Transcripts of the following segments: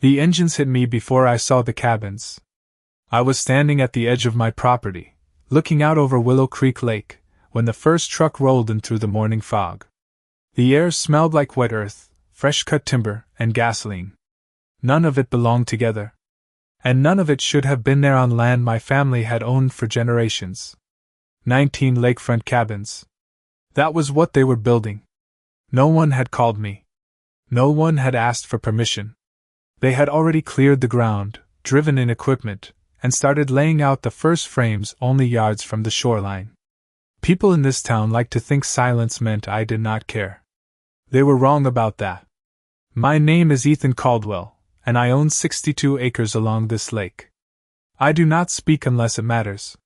The engines hit me before I saw the cabins. I was standing at the edge of my property, looking out over Willow Creek Lake, when the first truck rolled in through the morning fog. The air smelled like wet earth, fresh-cut timber, and gasoline. None of it belonged together. And none of it should have been there on land my family had owned for generations. 19 lakefront cabins. That was what they were building. No one had called me. No one had asked for permission. They had already cleared the ground, driven in equipment, and started laying out the first frames only yards from the shoreline. People in this town liked to think silence meant I did not care. They were wrong about that. My name is Ethan Caldwell, and I own 62 acres along this lake. I do not speak unless it matters.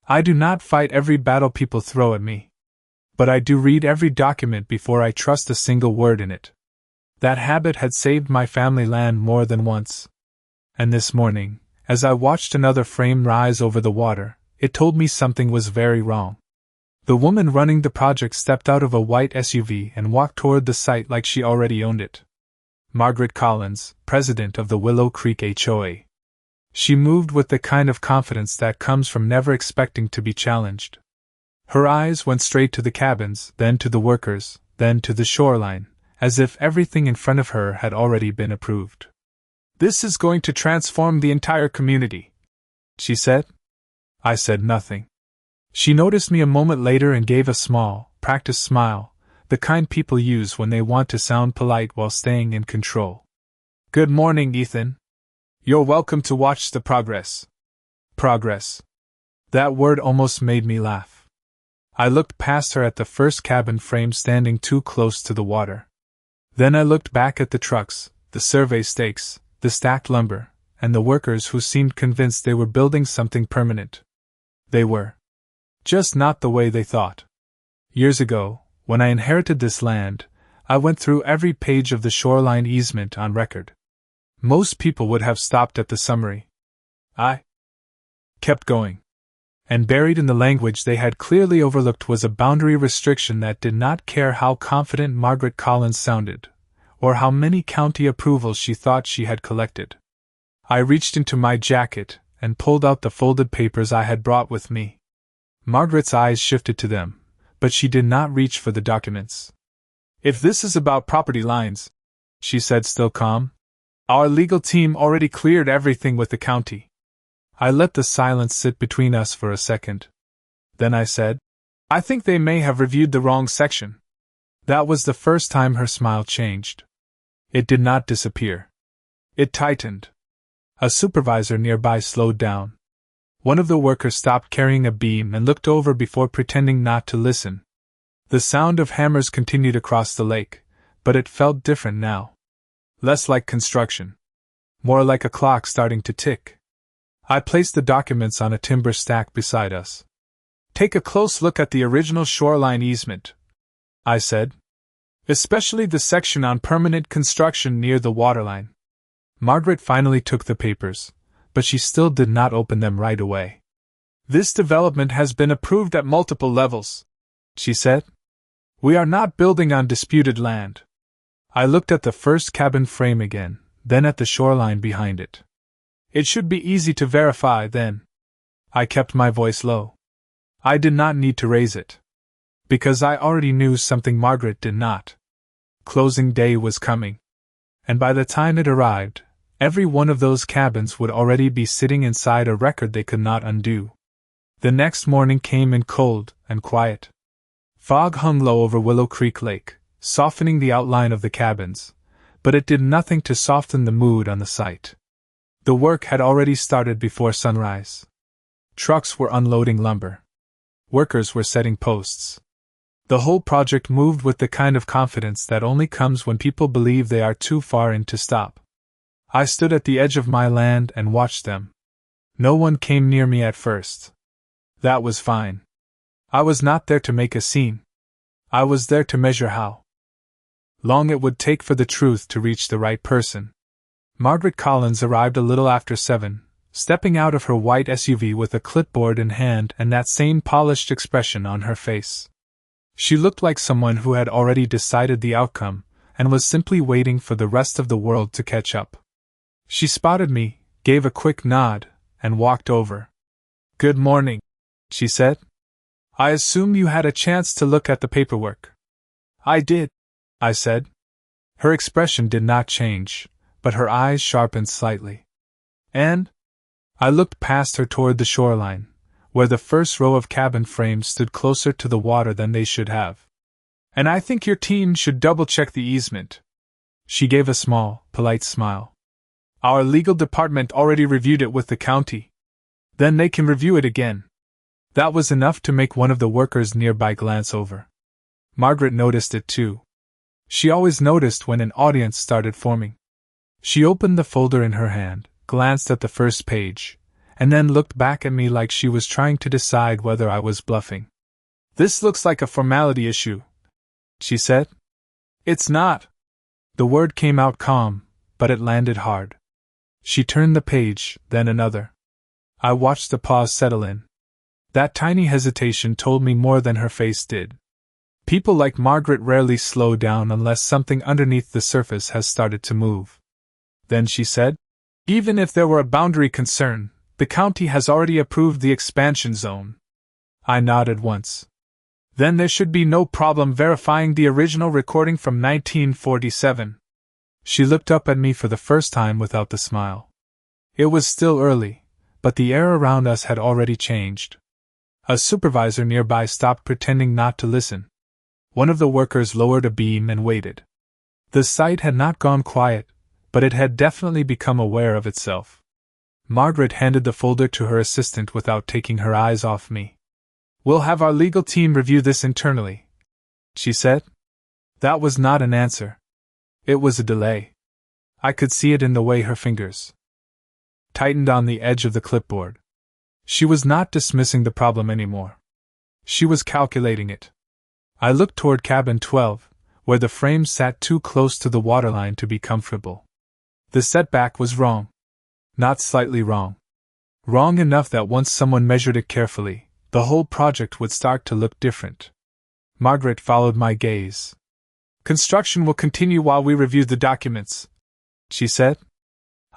I do not fight every battle people throw at me. But I do read every document before I trust a single word in it. That habit had saved my family land more than once. And this morning, as I watched another frame rise over the water, it told me something was very wrong. The woman running the project stepped out of a white SUV and walked toward the site like she already owned it. Margaret Collins, president of the Willow Creek HOA. She moved with the kind of confidence that comes from never expecting to be challenged. Her eyes went straight to the cabins, then to the workers, then to the shoreline, as if everything in front of her had already been approved. "This is going to transform the entire community," she said. I said nothing. She noticed me a moment later and gave a small, practiced smile, the kind people use when they want to sound polite while staying in control. "Good morning, Ethan. You're welcome to watch the progress." Progress. That word almost made me laugh. I looked past her at the first cabin frame standing too close to the water. Then I looked back at the trucks, the survey stakes, the stacked lumber, and the workers who seemed convinced they were building something permanent. They were. Just not the way they thought. Years ago, when I inherited this land, I went through every page of the shoreline easement on record. Most people would have stopped at the summary. I kept going. And buried in the language they had clearly overlooked was a boundary restriction that did not care how confident Margaret Collins sounded, or how many county approvals she thought she had collected. I reached into my jacket and pulled out the folded papers I had brought with me. Margaret's eyes shifted to them, but she did not reach for the documents. "If this is about property lines," she said, still calm, "our legal team already cleared everything with the county." I let the silence sit between us for a second. Then I said, "I think they may have reviewed the wrong section." That was the first time her smile changed. It did not disappear. It tightened. A supervisor nearby slowed down. One of the workers stopped carrying a beam and looked over before pretending not to listen. The sound of hammers continued across the lake, but it felt different now. Less like construction. More like a clock starting to tick. I placed the documents on a timber stack beside us. "Take a close look at the original shoreline easement," I said. "Especially the section on permanent construction near the waterline." Margaret finally took the papers, but she still did not open them right away. "This development has been approved at multiple levels," she said. "We are not building on disputed land." I looked at the first cabin frame again, then at the shoreline behind it. "It should be easy to verify, then." I kept my voice low. I did not need to raise it. Because I already knew something Margaret did not. Closing day was coming. And by the time it arrived, every one of those cabins would already be sitting inside a record they could not undo. The next morning came in cold and quiet. Fog hung low over Willow Creek Lake, softening the outline of the cabins, but it did nothing to soften the mood on the site. The work had already started before sunrise. Trucks were unloading lumber. Workers were setting posts. The whole project moved with the kind of confidence that only comes when people believe they are too far in to stop. I stood at the edge of my land and watched them. No one came near me at first. That was fine. I was not there to make a scene. I was there to measure how long it would take for the truth to reach the right person. Margaret Collins arrived a little after 7, stepping out of her white SUV with a clipboard in hand and that same polished expression on her face. She looked like someone who had already decided the outcome and was simply waiting for the rest of the world to catch up. She spotted me, gave a quick nod, and walked over. "Good morning," she said. "I assume you had a chance to look at the paperwork." "I did," I said. Her expression did not change, but her eyes sharpened slightly. "And?" I looked past her toward the shoreline, where the first row of cabin frames stood closer to the water than they should have. "And I think your team should double-check the easement." She gave a small, polite smile. "Our legal department already reviewed it with the county. Then they can review it again." That was enough to make one of the workers nearby glance over. Margaret noticed it too. She always noticed when an audience started forming. She opened the folder in her hand, glanced at the first page, and then looked back at me like she was trying to decide whether I was bluffing. "This looks like a formality issue," she said. "It's not." The word came out calm, but it landed hard. She turned the page, then another. I watched the pause settle in. That tiny hesitation told me more than her face did. People like Margaret rarely slow down unless something underneath the surface has started to move. Then she said, "Even if there were a boundary concern, the county has already approved the expansion zone." I nodded once. "Then there should be no problem verifying the original recording from 1947. She looked up at me for the first time without the smile. It was still early, but the air around us had already changed. A supervisor nearby stopped pretending not to listen. One of the workers lowered a beam and waited. The site had not gone quiet, but it had definitely become aware of itself. Margaret handed the folder to her assistant without taking her eyes off me. "We'll have our legal team review this internally," she said. That was not an answer. It was a delay. I could see it in the way her fingers tightened on the edge of the clipboard. She was not dismissing the problem anymore. She was calculating it. I looked toward cabin 12, where the frame sat too close to the waterline to be comfortable. The setback was wrong. Not slightly wrong. Wrong enough that once someone measured it carefully, the whole project would start to look different. Margaret followed my gaze. "Construction will continue while we review the documents," she said.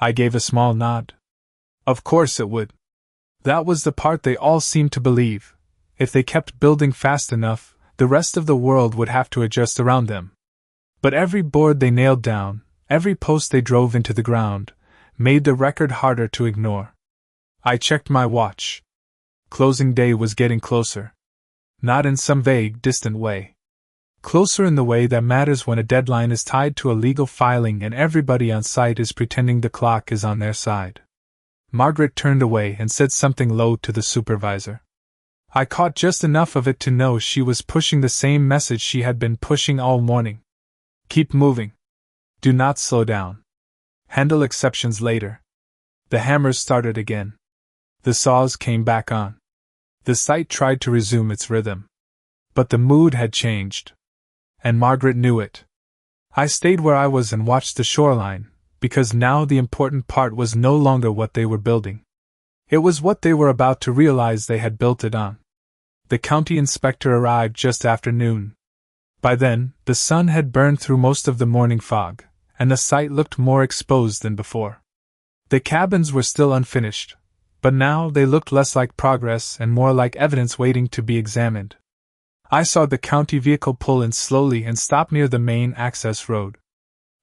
I gave a small nod. Of course it would. That was the part they all seemed to believe. If they kept building fast enough, the rest of the world would have to adjust around them. But every board they nailed down, every post they drove into the ground, made the record harder to ignore. I checked my watch. Closing day was getting closer. Not in some vague, distant way. Closer in the way that matters when a deadline is tied to a legal filing and everybody on site is pretending the clock is on their side. Margaret turned away and said something low to the supervisor. I caught just enough of it to know she was pushing the same message she had been pushing all morning. Keep moving. Do not slow down. Handle exceptions later. The hammers started again. The saws came back on. The site tried to resume its rhythm. But the mood had changed. And Margaret knew it. I stayed where I was and watched the shoreline, because now the important part was no longer what they were building. It was what they were about to realize they had built it on. The county inspector arrived just after noon. By then, the sun had burned through most of the morning fog, and the site looked more exposed than before. The cabins were still unfinished, but now they looked less like progress and more like evidence waiting to be examined. I saw the county vehicle pull in slowly and stop near the main access road.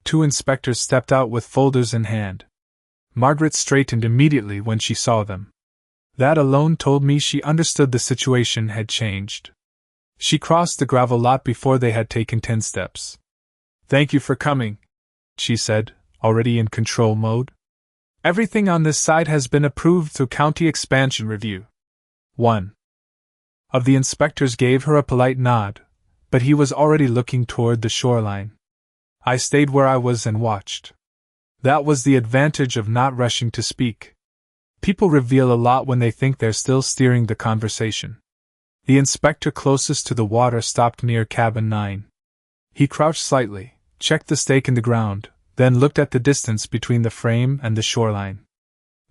2 inspectors stepped out with folders in hand. Margaret straightened immediately when she saw them. That alone told me she understood the situation had changed. She crossed the gravel lot before they had taken 10 steps. "Thank you for coming," she said, already in control mode. "Everything on this side has been approved through County Expansion Review." One of the inspectors gave her a polite nod, but he was already looking toward the shoreline. I stayed where I was and watched. That was the advantage of not rushing to speak. People reveal a lot when they think they're still steering the conversation. The inspector closest to the water stopped near cabin 9. He crouched slightly, checked the stake in the ground, then looked at the distance between the frame and the shoreline.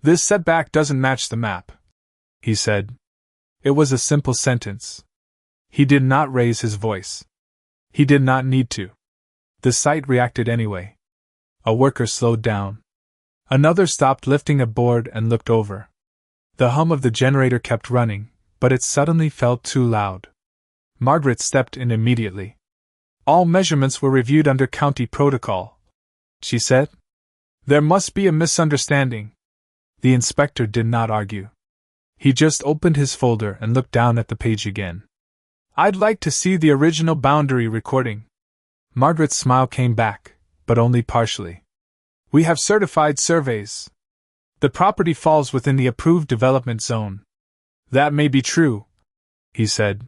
"This setback doesn't match the map," he said. It was a simple sentence. He did not raise his voice. He did not need to. The site reacted anyway. A worker slowed down. Another stopped lifting a board and looked over. The hum of the generator kept running, but it suddenly felt too loud. Margaret stepped in immediately. "All measurements were reviewed under county protocol," she said. "There must be a misunderstanding." The inspector did not argue. He just opened his folder and looked down at the page again. "I'd like to see the original boundary recording." Margaret's smile came back, but only partially. "We have certified surveys. The property falls within the approved development zone." "That may be true," he said.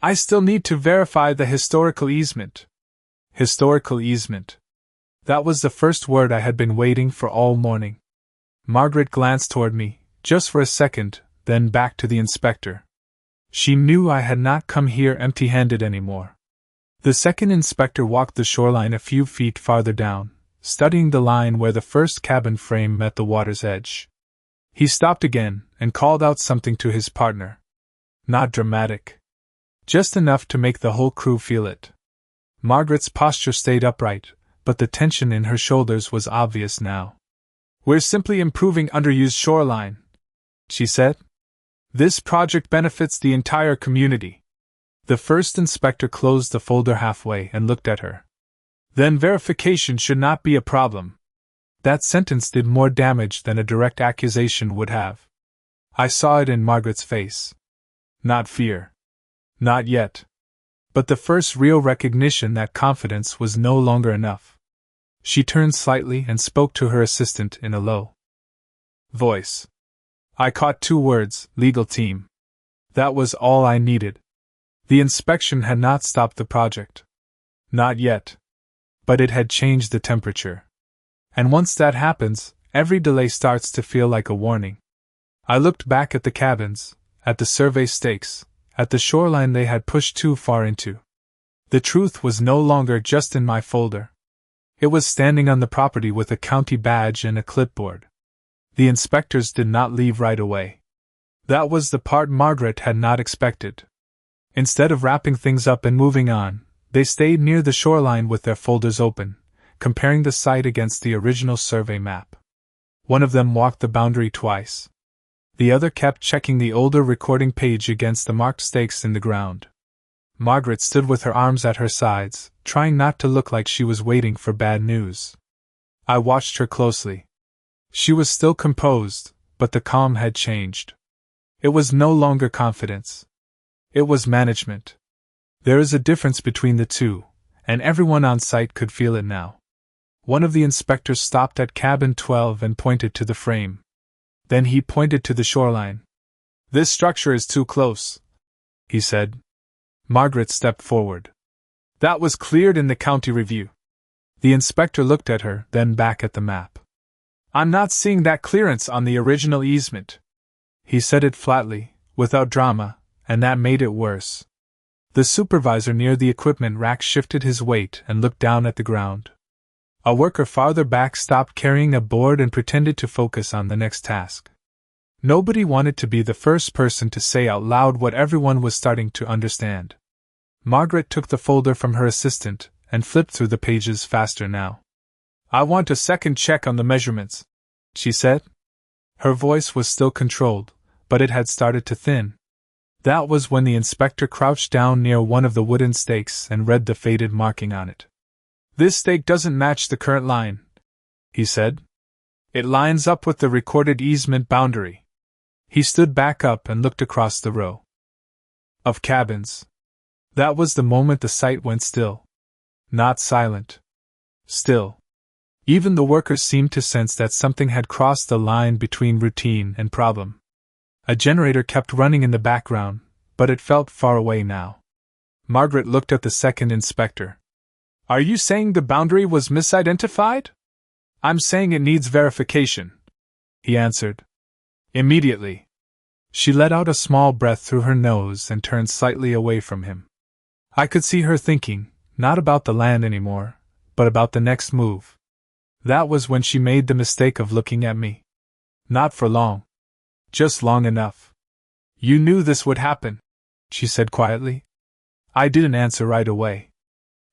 "I still need to verify the historical easement." Historical easement. That was the first word I had been waiting for all morning. Margaret glanced toward me, just for a second, then back to the inspector. She knew I had not come here empty-handed anymore. The second inspector walked the shoreline a few feet farther down, studying the line where the first cabin frame met the water's edge. He stopped again and called out something to his partner. Not dramatic. Just enough to make the whole crew feel it. Margaret's posture stayed upright, but the tension in her shoulders was obvious now. "We're simply improving underused shoreline," she said. "This project benefits the entire community." The first inspector closed the folder halfway and looked at her. "Then verification should not be a problem." That sentence did more damage than a direct accusation would have. I saw it in Margaret's face. Not fear. Not yet. But the first real recognition that confidence was no longer enough. She turned slightly and spoke to her assistant in a low voice. I caught 2 words, legal team. That was all I needed. The inspection had not stopped the project. Not yet. But it had changed the temperature. And once that happens, every delay starts to feel like a warning. I looked back at the cabins, at the survey stakes, at the shoreline they had pushed too far into. The truth was no longer just in my folder. It was standing on the property with a county badge and a clipboard. The inspectors did not leave right away. That was the part Margaret had not expected. Instead of wrapping things up and moving on, they stayed near the shoreline with their folders open, comparing the site against the original survey map. One of them walked the boundary twice. The other kept checking the older recording page against the marked stakes in the ground. Margaret stood with her arms at her sides, trying not to look like she was waiting for bad news. I watched her closely. She was still composed, but the calm had changed. It was no longer confidence. It was management. There is a difference between the two, and everyone on site could feel it now. One of the inspectors stopped at cabin 12 and pointed to the frame. Then he pointed to the shoreline. "This structure is too close," he said. Margaret stepped forward. "That was cleared in the county review." The inspector looked at her, then back at the map. "I'm not seeing that clearance on the original easement." He said it flatly, without drama, and that made it worse. The supervisor near the equipment rack shifted his weight and looked down at the ground. A worker farther back stopped carrying a board and pretended to focus on the next task. Nobody wanted to be the first person to say out loud what everyone was starting to understand. Margaret took the folder from her assistant and flipped through the pages faster now. "I want a second check on the measurements," she said. Her voice was still controlled, but it had started to thin. That was when the inspector crouched down near one of the wooden stakes and read the faded marking on it. "This stake doesn't match the current line," he said. "It lines up with the recorded easement boundary." He stood back up and looked across the row of cabins. That was the moment the site went still. Not silent. Still. Even the workers seemed to sense that something had crossed the line between routine and problem. A generator kept running in the background, but it felt far away now. Margaret looked at the second inspector. "Are you saying the boundary was misidentified?" "I'm saying it needs verification," he answered. "Immediately." She let out a small breath through her nose and turned slightly away from him. I could see her thinking, not about the land anymore, but about the next move. That was when she made the mistake of looking at me. Not for long. Just long enough. "You knew this would happen," she said quietly. I didn't answer right away.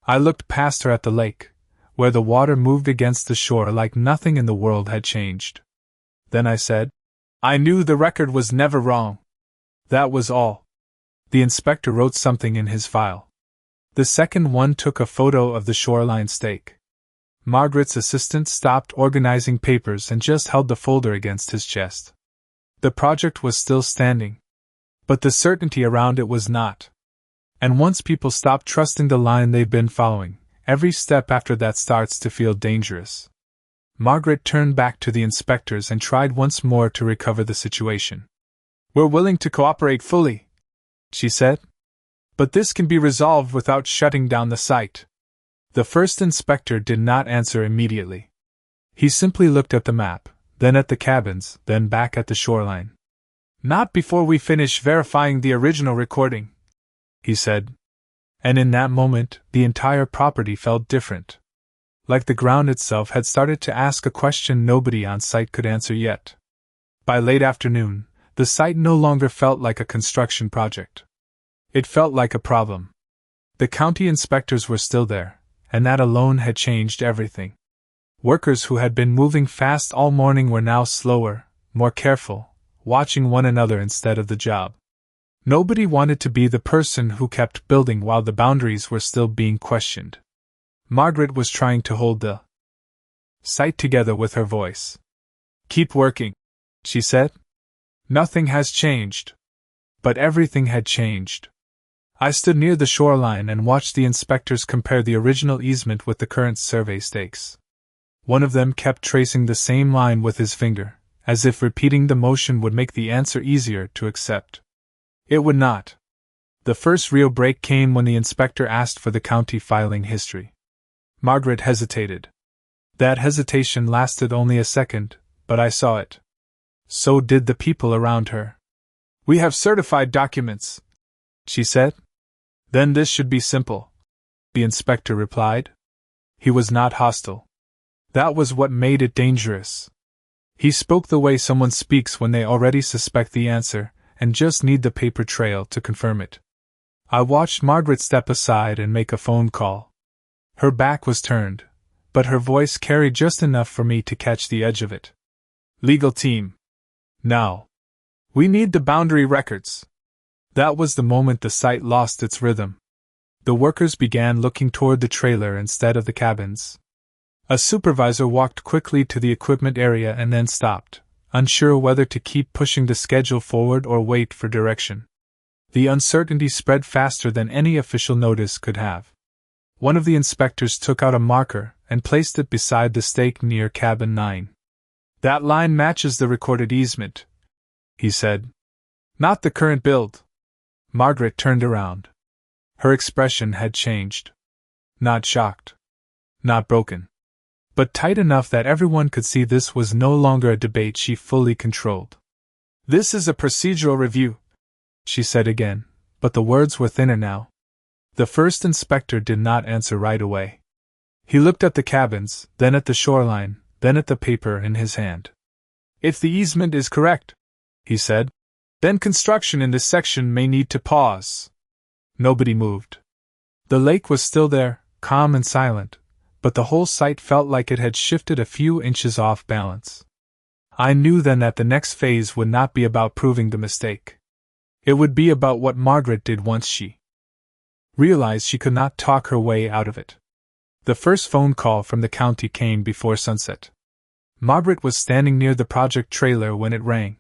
I looked past her at the lake, where the water moved against the shore like nothing in the world had changed. Then I said, "I knew the record was never wrong. That was all." The inspector wrote something in his file. The second one took a photo of the shoreline stake. Margaret's assistant stopped organizing papers and just held the folder against his chest. The project was still standing, but the certainty around it was not. And once people stop trusting the line they've been following, every step after that starts to feel dangerous. Margaret turned back to the inspectors and tried once more to recover the situation. "We're willing to cooperate fully," she said. "But this can be resolved without shutting down the site." The first inspector did not answer immediately. He simply looked at the map, then at the cabins, then back at the shoreline. "Not before we finish verifying the original recording," he said. And in that moment, the entire property felt different. Like the ground itself had started to ask a question nobody on site could answer yet. By late afternoon, the site no longer felt like a construction project. It felt like a problem. The county inspectors were still there, and that alone had changed everything. Workers who had been moving fast all morning were now slower, more careful, watching one another instead of the job. Nobody wanted to be the person who kept building while the boundaries were still being questioned. Margaret was trying to hold the site together with her voice. "Keep working," she said. "Nothing has changed." But everything had changed. I stood near the shoreline and watched the inspectors compare the original easement with the current survey stakes. One of them kept tracing the same line with his finger, as if repeating the motion would make the answer easier to accept. It would not. The first real break came when the inspector asked for the county filing history. Margaret hesitated. That hesitation lasted only a second, but I saw it. So did the people around her. "We have certified documents," she said. "Then this should be simple," the inspector replied. He was not hostile. That was what made it dangerous. He spoke the way someone speaks when they already suspect the answer and just need the paper trail to confirm it. I watched Margaret step aside and make a phone call. Her back was turned, but her voice carried just enough for me to catch the edge of it. "Legal team. Now. We need the boundary records." That was the moment the site lost its rhythm. The workers began looking toward the trailer instead of the cabins. A supervisor walked quickly to the equipment area and then stopped, unsure whether to keep pushing the schedule forward or wait for direction. The uncertainty spread faster than any official notice could have. One of the inspectors took out a marker and placed it beside the stake near cabin 9. "That line matches the recorded easement," he said. "Not the current build." Margaret turned around. Her expression had changed. Not shocked. Not broken. But tight enough that everyone could see this was no longer a debate she fully controlled. "This is a procedural review," she said again, but the words were thinner now. The first inspector did not answer right away. He looked at the cabins, then at the shoreline, then at the paper in his hand. "If the easement is correct," he said, "then construction in this section may need to pause." Nobody moved. The lake was still there, calm and silent, but the whole site felt like it had shifted a few inches off balance. I knew then that the next phase would not be about proving the mistake. It would be about what Margaret did once she realized she could not talk her way out of it. The first phone call from the county came before sunset. Margaret was standing near the project trailer when it rang.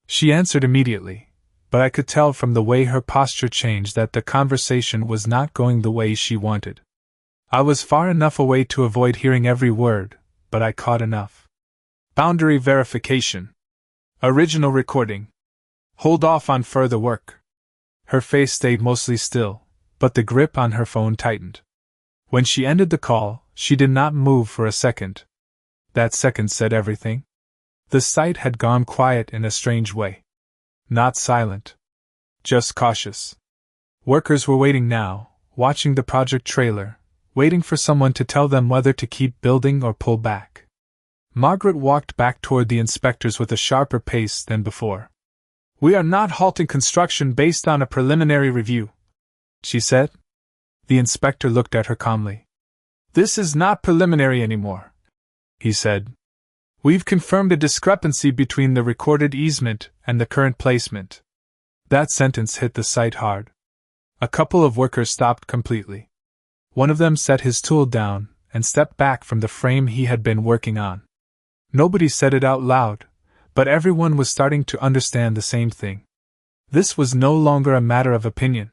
She answered immediately, but I could tell from the way her posture changed that the conversation was not going the way she wanted. I was far enough away to avoid hearing every word, but I caught enough. "Boundary verification. Original recording. Hold off on further work." Her face stayed mostly still, but the grip on her phone tightened. When she ended the call, she did not move for a second. That second said everything. The site had gone quiet in a strange way. Not silent. Just cautious. Workers were waiting now, watching the project trailer, waiting for someone to tell them whether to keep building or pull back. Margaret walked back toward the inspectors with a sharper pace than before. "We are not halting construction based on a preliminary review," she said. The inspector looked at her calmly. "This is not preliminary anymore," he said. "We've confirmed a discrepancy between the recorded easement and the current placement." That sentence hit the site hard. A couple of workers stopped completely. One of them set his tool down and stepped back from the frame he had been working on. Nobody said it out loud, but everyone was starting to understand the same thing. This was no longer a matter of opinion.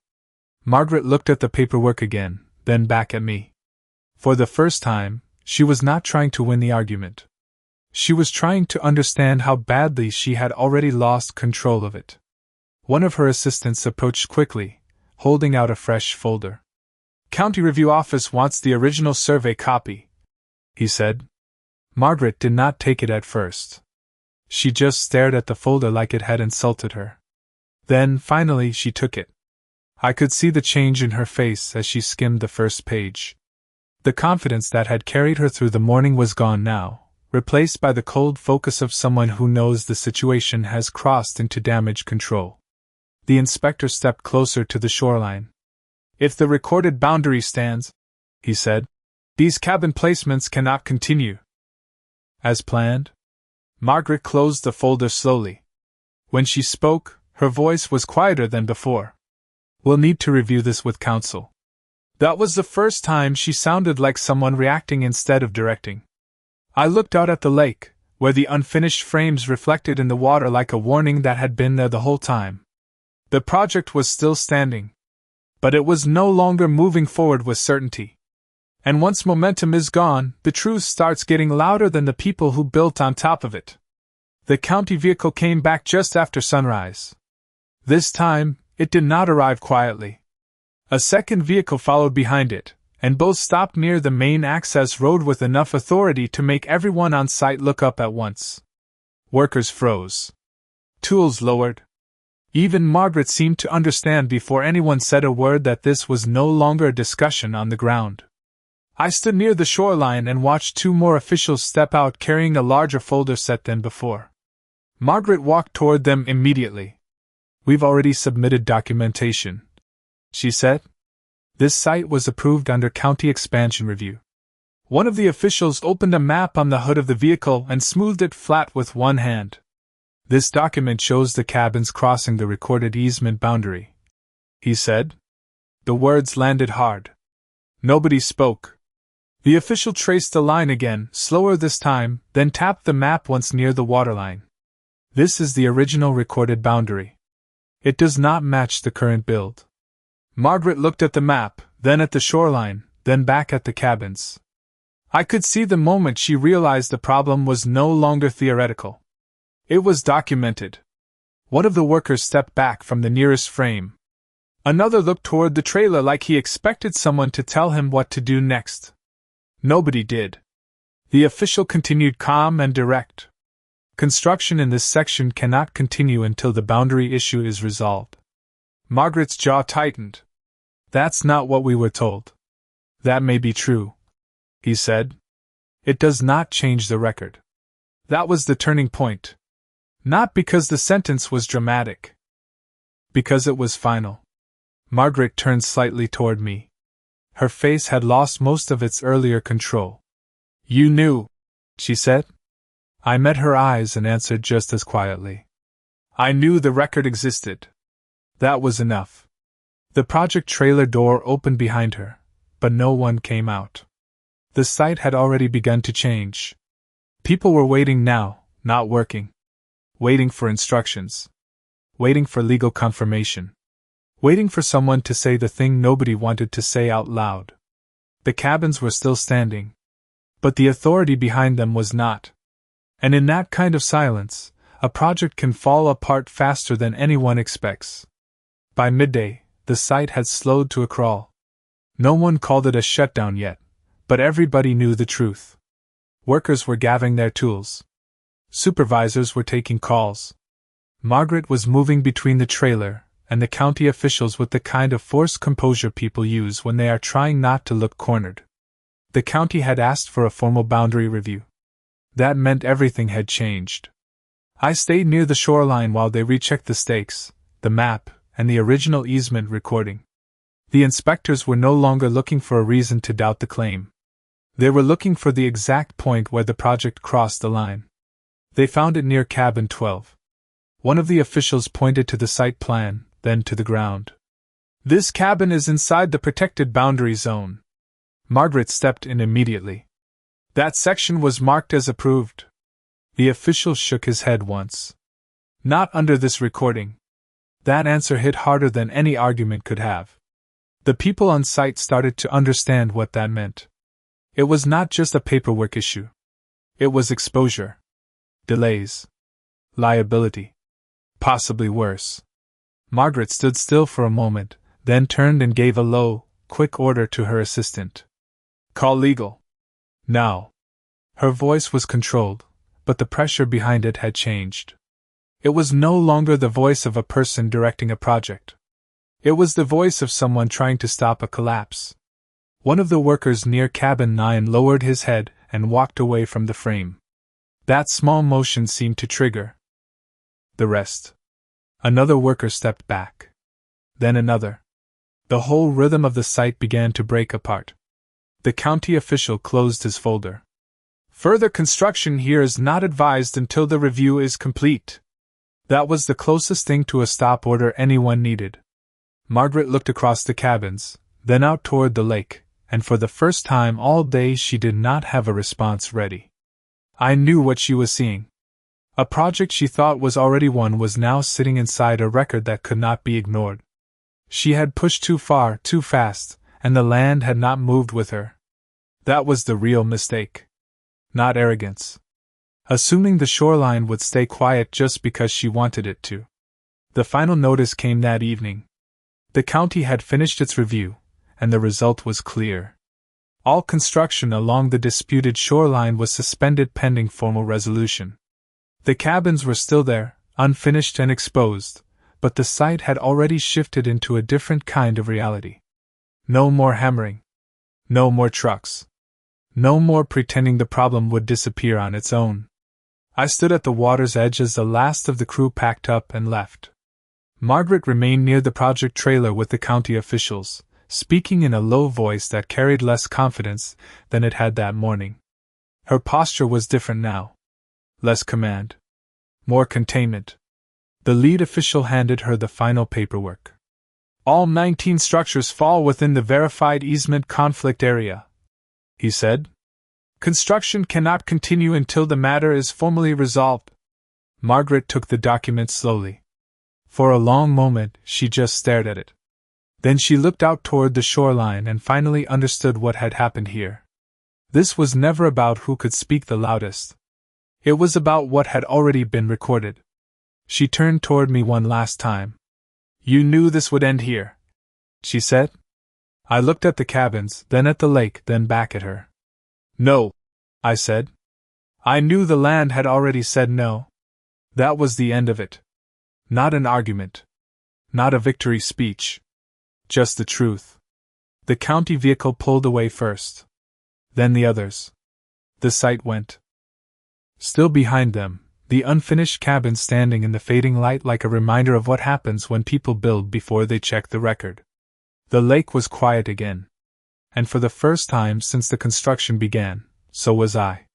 Margaret looked at the paperwork again, then back at me. For the first time, she was not trying to win the argument. She was trying to understand how badly she had already lost control of it. One of her assistants approached quickly, holding out a fresh folder. "County Review Office wants the original survey copy," he said. Margaret did not take it at first. She just stared at the folder like it had insulted her. Then, finally, she took it. I could see the change in her face as she skimmed the first page. The confidence that had carried her through the morning was gone now, replaced by the cold focus of someone who knows the situation has crossed into damage control. The inspector stepped closer to the shoreline. "If the recorded boundary stands," he said, "these cabin placements cannot continue." As planned? Margaret closed the folder slowly. When she spoke, her voice was quieter than before. "We'll need to review this with counsel." That was the first time she sounded like someone reacting instead of directing. I looked out at the lake, where the unfinished frames reflected in the water like a warning that had been there the whole time. The project was still standing, but it was no longer moving forward with certainty. And once momentum is gone, the truth starts getting louder than the people who built on top of it. The county vehicle came back just after sunrise. This time, it did not arrive quietly. A second vehicle followed behind it, and both stopped near the main access road with enough authority to make everyone on site look up at once. Workers froze. Tools lowered. Even Margaret seemed to understand before anyone said a word that this was no longer a discussion on the ground. I stood near the shoreline and watched two more officials step out carrying a larger folder set than before. Margaret walked toward them immediately. "We've already submitted documentation," she said. "This site was approved under County Expansion Review." One of the officials opened a map on the hood of the vehicle and smoothed it flat with one hand. "This document shows the cabins crossing the recorded easement boundary," he said. The words landed hard. Nobody spoke. The official traced the line again, slower this time, then tapped the map once near the waterline. "This is the original recorded boundary. It does not match the current build." Margaret looked at the map, then at the shoreline, then back at the cabins. I could see the moment she realized the problem was no longer theoretical. It was documented. One of the workers stepped back from the nearest frame. Another looked toward the trailer like he expected someone to tell him what to do next. Nobody did. The official continued calm and direct. "Construction in this section cannot continue until the boundary issue is resolved." Margaret's jaw tightened. "That's not what we were told." "That may be true," he said. "It does not change the record." That was the turning point. Not because the sentence was dramatic. Because it was final. Margaret turned slightly toward me. Her face had lost most of its earlier control. "You knew," she said. I met her eyes and answered just as quietly. "I knew the record existed." That was enough. The project trailer door opened behind her, but no one came out. The site had already begun to change. People were waiting now, not working. Waiting for instructions. Waiting for legal confirmation. Waiting for someone to say the thing nobody wanted to say out loud. The cabins were still standing. But the authority behind them was not. And in that kind of silence, a project can fall apart faster than anyone expects. By midday, the site had slowed to a crawl. No one called it a shutdown yet, but everybody knew the truth. Workers were gathering their tools. Supervisors were taking calls. Margaret was moving between the trailer and the county officials with the kind of forced composure people use when they are trying not to look cornered. The county had asked for a formal boundary review. That meant everything had changed. I stayed near the shoreline while they rechecked the stakes, the map, and the original easement recording. The inspectors were no longer looking for a reason to doubt the claim. They were looking for the exact point where the project crossed the line. They found it near cabin 12. One of the officials pointed to the site plan, then to the ground. "This cabin is inside the protected boundary zone." Margaret stepped in immediately. "That section was marked as approved." The official shook his head once. "Not under this recording." That answer hit harder than any argument could have. The people on site started to understand what that meant. It was not just a paperwork issue. It was exposure. Delays. Liability. Possibly worse. Margaret stood still for a moment, then turned and gave a low, quick order to her assistant. "Call legal. Now." Her voice was controlled, but the pressure behind it had changed. It was no longer the voice of a person directing a project. It was the voice of someone trying to stop a collapse. One of the workers near cabin 9 lowered his head and walked away from the frame. That small motion seemed to trigger the rest. Another worker stepped back. Then another. The whole rhythm of the site began to break apart. The county official closed his folder. "Further construction here is not advised until the review is complete." That was the closest thing to a stop order anyone needed. Margaret looked across the cabins, then out toward the lake, and for the first time all day she did not have a response ready. I knew what she was seeing. A project she thought was already won was now sitting inside a record that could not be ignored. She had pushed too far, too fast, and the land had not moved with her. That was the real mistake. Not arrogance. Assuming the shoreline would stay quiet just because she wanted it to. The final notice came that evening. The county had finished its review, and the result was clear. All construction along the disputed shoreline was suspended pending formal resolution. The cabins were still there, unfinished and exposed, but the site had already shifted into a different kind of reality. No more hammering. No more trucks. No more pretending the problem would disappear on its own. I stood at the water's edge as the last of the crew packed up and left. Margaret remained near the project trailer with the county officials, speaking in a low voice that carried less confidence than it had that morning. Her posture was different now. Less command. More containment. The lead official handed her the final paperwork. "All 19 structures fall within the verified easement conflict area," he said. "Construction cannot continue until the matter is formally resolved." Margaret took the document slowly. For a long moment, she just stared at it. Then she looked out toward the shoreline and finally understood what had happened here. This was never about who could speak the loudest. It was about what had already been recorded. She turned toward me one last time. "You knew this would end here," she said. I looked at the cabins, then at the lake, then back at her. "No," I said. I knew the land had already said no. That was the end of it. Not an argument. Not a victory speech. Just the truth. The county vehicle pulled away first. Then the others. The site went. Still behind them, the unfinished cabin standing in the fading light like a reminder of what happens when people build before they check the record. The lake was quiet again. And for the first time since the construction began, so was I.